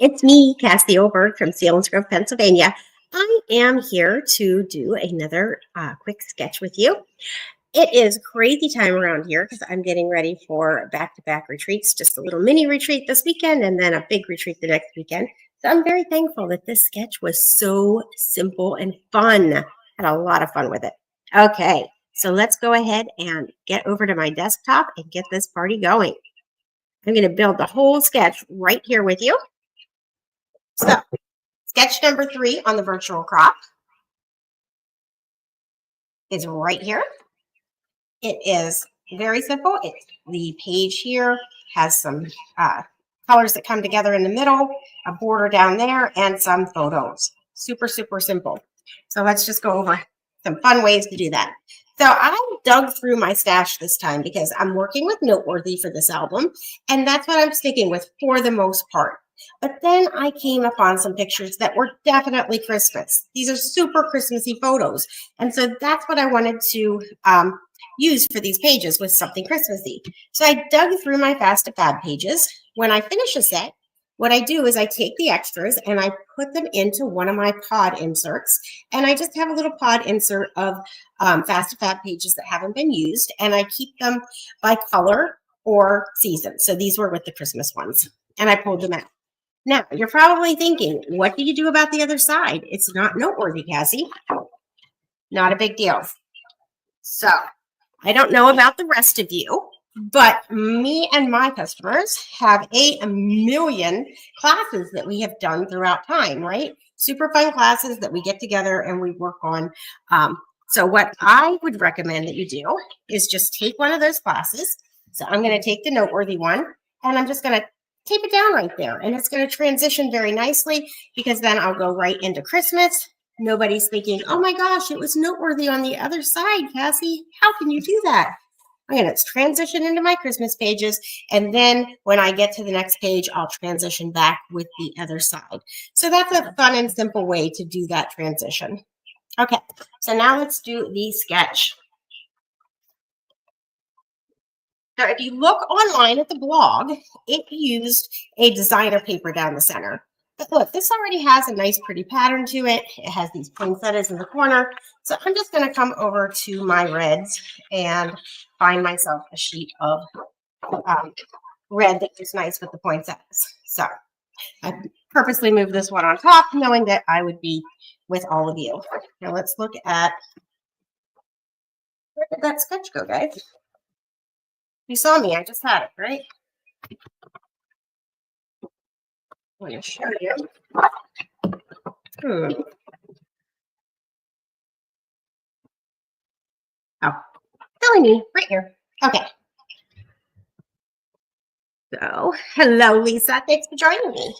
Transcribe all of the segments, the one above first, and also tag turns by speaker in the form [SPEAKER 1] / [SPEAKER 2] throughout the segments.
[SPEAKER 1] It's me, Cassie Oelberg from Selinsgrove, Pennsylvania. I am here to do another quick sketch with you. It is crazy time around here because I'm getting ready for back-to-back retreats, just a little mini retreat this weekend and then a big retreat the next weekend. So I'm very thankful that this sketch was so simple and fun. Had a lot of fun with it. Okay, so let's go ahead and get over to my desktop and get this party going. I'm going to build the whole sketch right here with you. So, sketch number 3 on the virtual crop is right here. It is very simple. The page here has some colors that come together in the middle, a border down there, and some photos. Super, super simple. So let's just go over some fun ways to do that. So I dug through my stash this time because I'm working with Noteworthy for this album, and that's what I'm sticking with for the most part. But then I came upon some pictures that were definitely Christmas. These are super Christmassy photos. And so that's what I wanted to use for these pages, with something Christmassy. So I dug through my Fast to Fab pages. When I finish a set, what I do is I take the extras and I put them into one of my pod inserts. And I just have a little pod insert of Fast to Fab pages that haven't been used. And I keep them by color or season. So these were with the Christmas ones. And I pulled them out. Now, you're probably thinking, what do you do about the other side? It's not noteworthy, Cassie. Not a big deal. So, I don't know about the rest of you, but me and my customers have a million classes that we have done throughout time, right? Super fun classes that we get together and we work on. So what I would recommend that you do is just take one of those classes. So I'm going to take the noteworthy one, and I'm just going to tape it down right there. And it's going to transition very nicely, because then I'll go right into Christmas. Nobody's thinking, oh my gosh, it was noteworthy on the other side, Cassie. How can you do that? I'm going to transition into my Christmas pages. And then when I get to the next page, I'll transition back with the other side. So that's a fun and simple way to do that transition. Okay, so now let's do the sketch. Now, if you look online at the blog, it used a designer paper down the center. But look, this already has a nice, pretty pattern to it. It has these poinsettias in the corner. So I'm just going to come over to my reds and find myself a sheet of red that is nice with the poinsettias. So I purposely moved this one on top, knowing that I would be with all of you. Now let's look at, where did that sketch go, guys? You saw me, I just had it, right? I'm going to show you. Oh, silly me, right here. Okay. So, hello, Lisa. Thanks for joining me.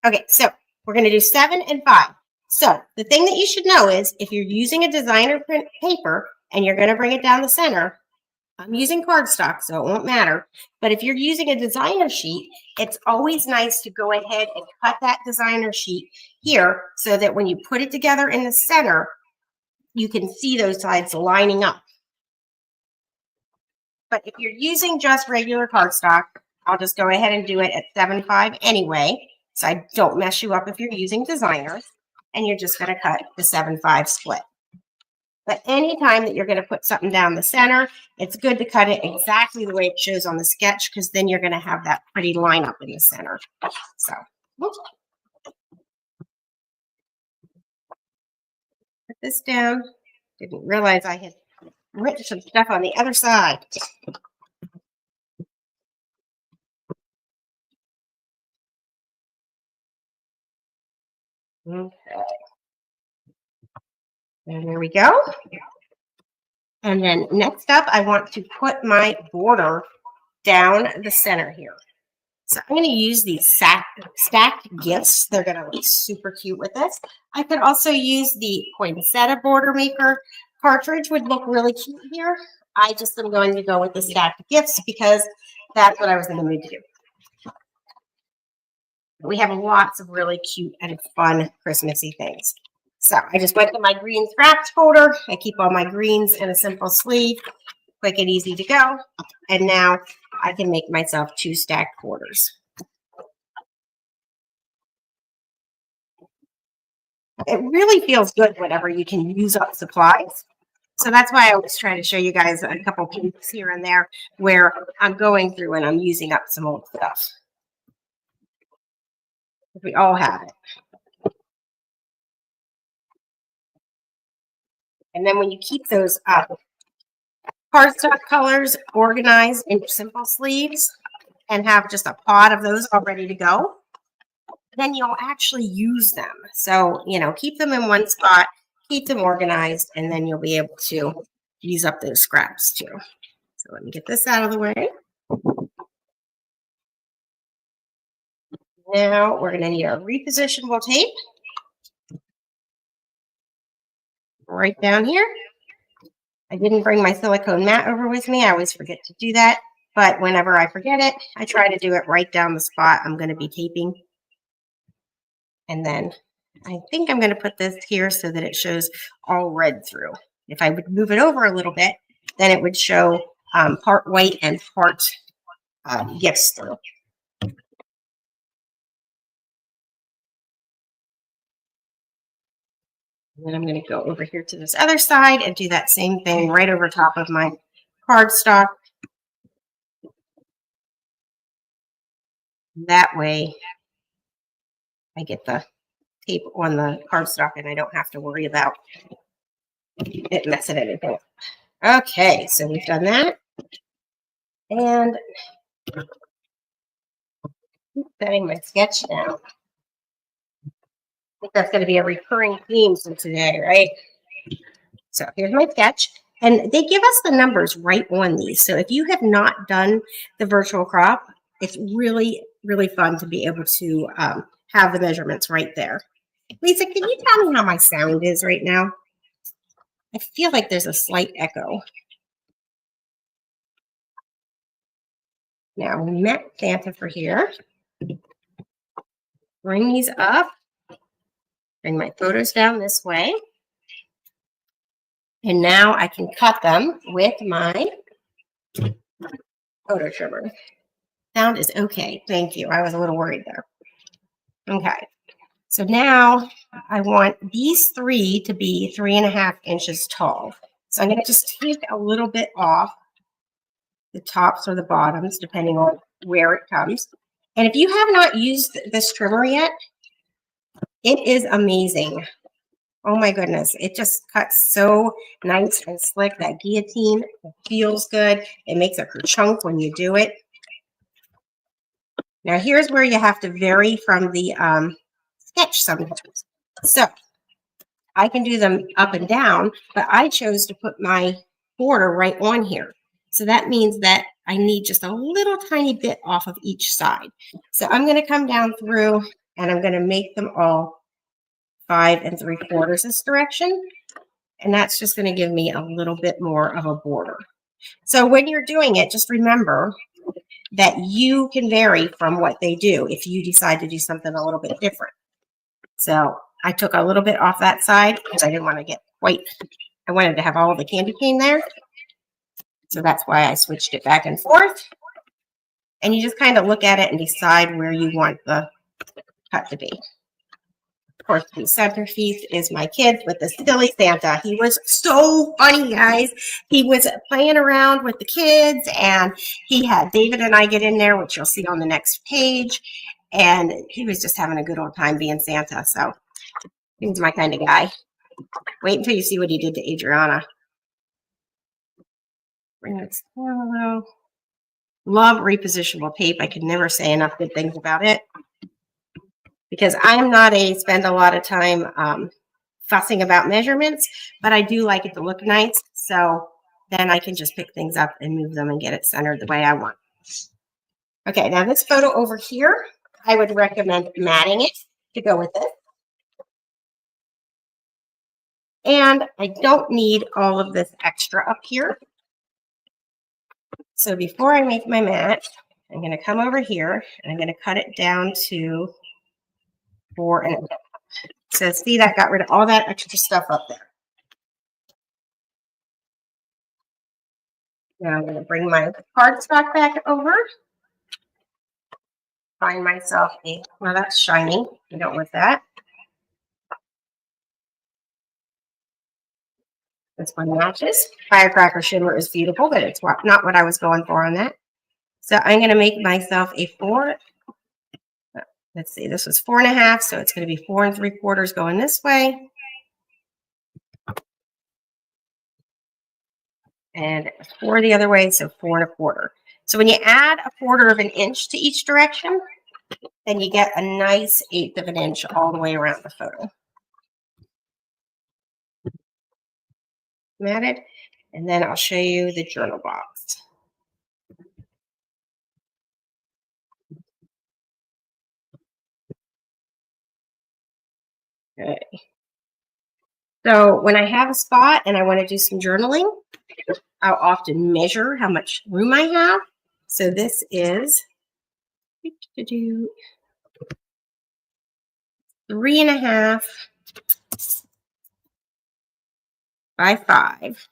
[SPEAKER 1] Okay, so we're going to do 7 and 5. So, the thing that you should know is, if you're using a designer print paper and you're going to bring it down the center, I'm using cardstock, so it won't matter. But if you're using a designer sheet, it's always nice to go ahead and cut that designer sheet here, so that when you put it together in the center, you can see those sides lining up. But if you're using just regular cardstock, I'll just go ahead and do it at 7.5 anyway, so I don't mess you up if you're using designers, and you're just going to cut the 7.5 split. But anytime that you're going to put something down the center, it's good to cut it exactly the way it shows on the sketch, because then you're going to have that pretty line up in the center. So, put this down. Didn't realize I had written some stuff on the other side. Okay. And there we go. And then next up, I want to put my border down the center here. So I'm going to use these stacked gifts. They're going to look super cute with this. I could also use the poinsettia border maker cartridge, would look really cute here. I just am going to go with the stacked gifts because that's what I was in the mood to do. We have lots of really cute and fun Christmassy things. So I just went to my green scraps folder. I keep all my greens in a simple sleeve, quick and easy to go. And now I can make myself 2 stacked borders. It really feels good whenever you can use up supplies. So that's why I always try to show you guys a couple pages here and there where I'm going through and I'm using up some old stuff. We all have it. And then when you keep those cardstock colors organized into simple sleeves and have just a pot of those all ready to go, then you'll actually use them. So, keep them in one spot, keep them organized, and then you'll be able to use up those scraps too. So let me get this out of the way. Now we're going to need our repositionable tape right down here. I didn't bring my silicone mat over with me. I always forget to do that. But whenever I forget it, I try to do it right down the spot I'm going to be taping. And then I think I'm going to put this here so that it shows all red through. If I would move it over a little bit, then it would show part white and part gifts through. And then I'm going to go over here to this other side and do that same thing right over top of my cardstock. That way I get the tape on the cardstock and I don't have to worry about it messing anything up. Okay, so we've done that. And setting my sketch down. I think that's going to be a recurring theme from today, right? So here's my sketch. And they give us the numbers right on these. So if you have not done the virtual crop, it's really, really fun to be able to have the measurements right there. Lisa, can you tell me how my sound is right now? I feel like there's a slight echo. Now, we met Santa for here. Bring these up. Bring my photos down this way. And now I can cut them with my photo trimmer. Sound is okay. Thank you. I was a little worried there. Okay. So now I want these three to be 3.5 inches tall. So I'm going to just take a little bit off the tops or the bottoms, depending on where it comes. And if you have not used this trimmer yet, it is amazing. Oh my goodness. It just cuts so nice and slick. That guillotine feels good. It makes a chunk when you do it. Now here's where you have to vary from the sketch sometimes. So I can do them up and down, but I chose to put my border right on here. So that means that I need just a little tiny bit off of each side. So I'm going to come down through and I'm going to make them all 5 3/4 this direction. And that's just going to give me a little bit more of a border. So when you're doing it, just remember that you can vary from what they do if you decide to do something a little bit different. So I took a little bit off that side because I didn't want to get quite, I wanted to have all of the candy cane there. So that's why I switched it back and forth. And you just kind of look at it and decide where you want the cut to be. Of course, the centerpiece is my kid with the silly Santa. He was so funny, guys. He was playing around with the kids, and he had David and I get in there, which you'll see on the next page. And he was just having a good old time being Santa. So he's my kind of guy. Wait until you see what he did to Adriana. Bring this down a little. Love repositionable tape. I can never say enough good things about it. Because I'm not spend a lot of time fussing about measurements, but I do like it to look nice. So then I can just pick things up and move them and get it centered the way I want. Okay, now this photo over here, I would recommend matting it to go with it. And I don't need all of this extra up here. So before I make my mat, I'm going to come over here and I'm going to cut it down to 4 1/2. So see, that got rid of all that extra stuff up there. Now I'm going to bring my cardstock back over. Find myself well, that's shiny. I don't want that. This one matches. Firecracker shimmer is beautiful, but it's not what I was going for on that. So I'm going to make myself a 4. Let's see, this was 4.5, so it's going to be 4 3/4 going this way. And 4 the other way, so 4 1/4. So when you add 1/4 of an inch to each direction, then you get a nice 1/8 of an inch all the way around the photo. Matted, and then I'll show you the journal box. Okay. So when I have a spot and I want to do some journaling, I'll often measure how much room I have. So this is 3.5 by 5.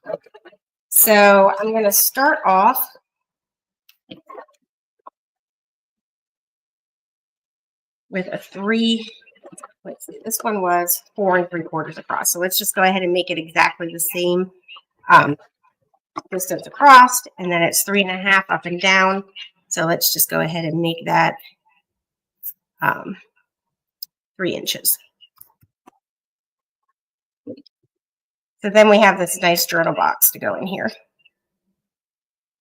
[SPEAKER 1] So I'm going to start off with a 3. Let's see, this one was 4 3/4 across. So let's just go ahead and make it exactly the same distance across, and then it's 3.5 up and down. So let's just go ahead and make that 3 inches. So then we have this nice journal box to go in here.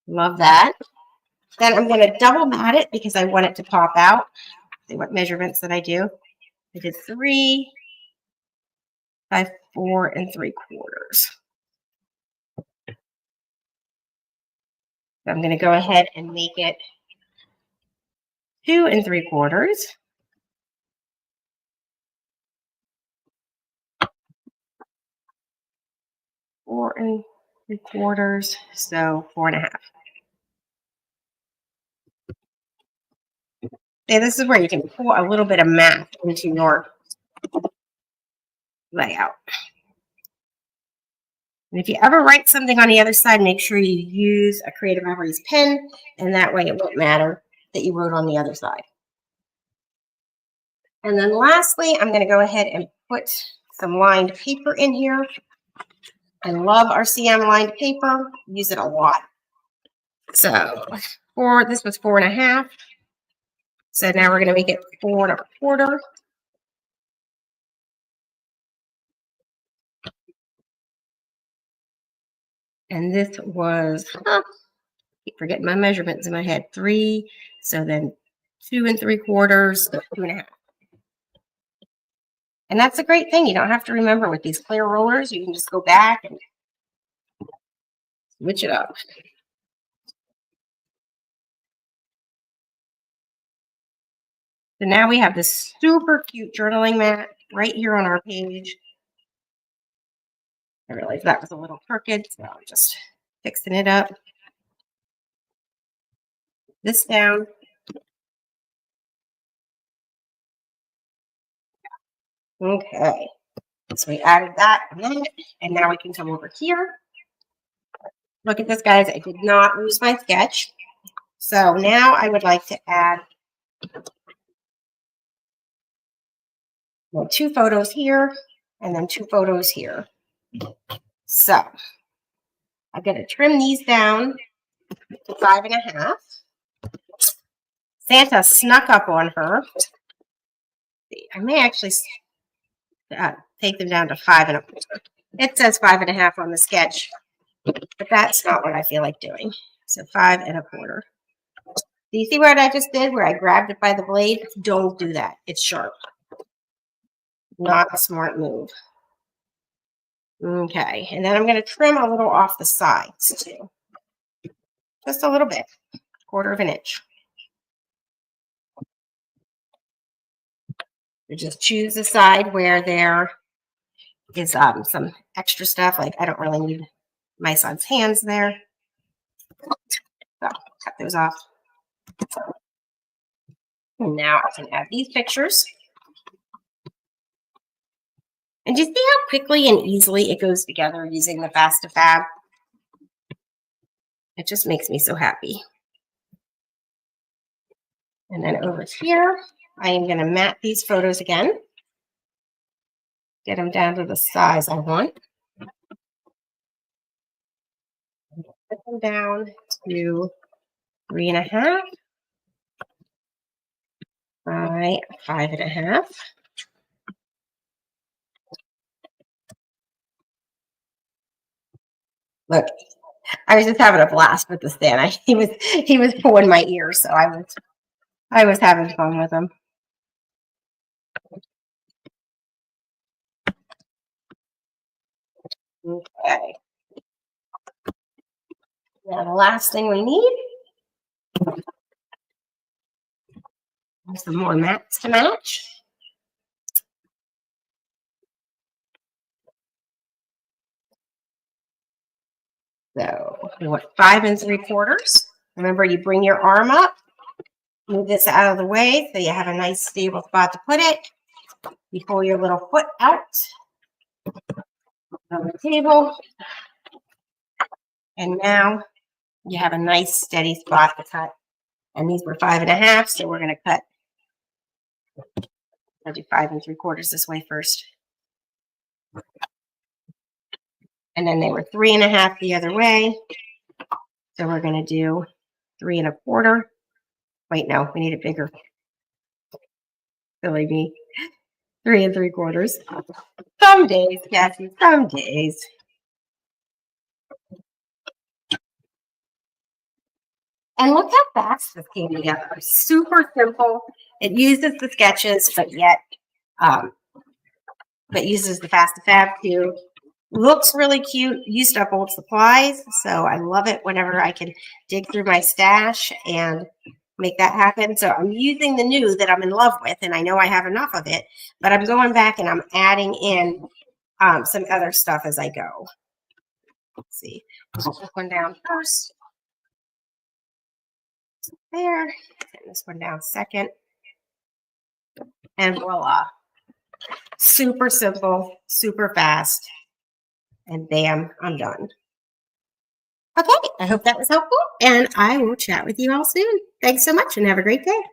[SPEAKER 1] Love that. Then I'm going to double mat it because I want it to pop out. See what measurements that I do. I did 3 by 4 3/4. So I'm going to go ahead and make it 2 3/4. 4 3/4, so 4.5. Yeah, this is where you can pour a little bit of math into your layout. And if you ever write something on the other side, make sure you use a Creative Memories pen, and that way it won't matter that you wrote on the other side. And then lastly, I'm going to go ahead and put some lined paper in here. I love our CM lined paper. Use it a lot. So this was 4.5. So now we're going to make it 4 1/4. And this was, keep forgetting my measurements in my head, 3. So then 2 3/4, 2.5. And that's a great thing. You don't have to remember with these clear rollers. You can just go back and switch it up. So now we have this super cute journaling mat right here on our page. I realized that was a little crooked, so I'm just fixing it up. This down. Okay. So we added that and now we can come over here. Look at this, guys. I did not lose my sketch. So now I would like to add 2 photos here and then 2 photos here. So I'm going to trim these down to 5.5. Santa snuck up on her. I may actually take them down to 5 1/4. It says 5.5 on the sketch, but that's not what I feel like doing. So 5 1/4. Do you see what I just did where I grabbed it by the blade? Don't do that. It's sharp. Not a smart move. Okay, and then I'm going to trim a little off the sides too. Just a little bit, 1/4 of an inch. You just choose the side where there is some extra stuff. Like I don't really need my son's hands there. So cut those off. And now I can add these pictures. And do you see how quickly and easily it goes together using the Fast2Fab? It just makes me so happy. And then over here, I am going to mat these photos again. Get them down to the size I want. Put them down to 3.5 by 5.5. Look, I was just having a blast with the stand. He was pulling my ears, so I was having fun with him. Okay. Now the last thing we need is some more mats to match. So we want 5 3/4. Remember, you bring your arm up, move this out of the way so you have a nice stable spot to put it. You pull your little foot out on the table, and now you have a nice steady spot to cut. And these were 5.5, so we're going to cut. I'll do 5 3/4 this way first. And then they were 3.5 the other way. So we're going to do 3 1/4. Wait, no, we need it bigger. Silly me. 3 3/4. Some days, Cassie, some days. And look how fast this came together. Super simple. It uses the sketches, but yet uses the Fast to Fab too. Looks really cute. Used up old supplies, so I love it whenever I can dig through my stash and make that happen. So I'm using the new that I'm in love with, and I know I have enough of it, but I'm going back and I'm adding in some other stuff as I go. Let's see. I'll put one down first. There. And this one down second. And voila. Super simple, super fast. And bam, I'm done. Okay, I hope that was helpful, and I will chat with you all soon. Thanks so much, and have a great day.